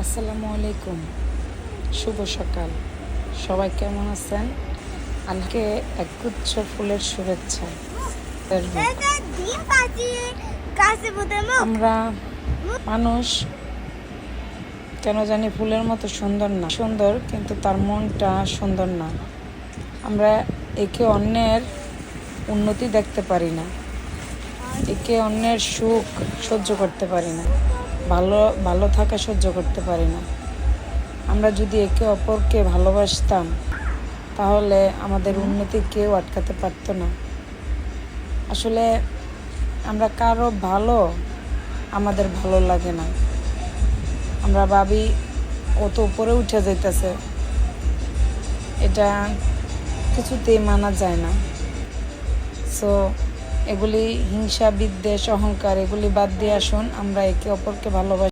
আসসালামু আলাইকুম, শুভ সকাল। সবাই কেমন আছেন? আজকে একগুচ্ছ ফুলের শুভেচ্ছা। আমরা মানুষ কেন জানি ফুলের মতো সুন্দর না, সুন্দর কিন্তু তার মনটা সুন্দর না। আমরা একে অন্যের উন্নতি দেখতে পারি না, একে অন্যের সুখ সহ্য করতে পারি না, ভালো থাকা সহ্য করতে পারি না। আমরা যদি একে অপরকে ভালোবাসতাম তাহলে আমাদের উন্নতি কেউ আটকাতে পারতো না। আসলে আমরা কারো আমাদের ভালো লাগে না। আমরা ভাবি ও তো উপরে উঠে যাইতেছে, এটা কিছুতেই মানা যায় না। সো এগুলি হিংসা, বিদ্বেষ, অহংকার এগুলি বাদ দিয়ে আসুন, আমরা একে অপরকে ভালোবাসি।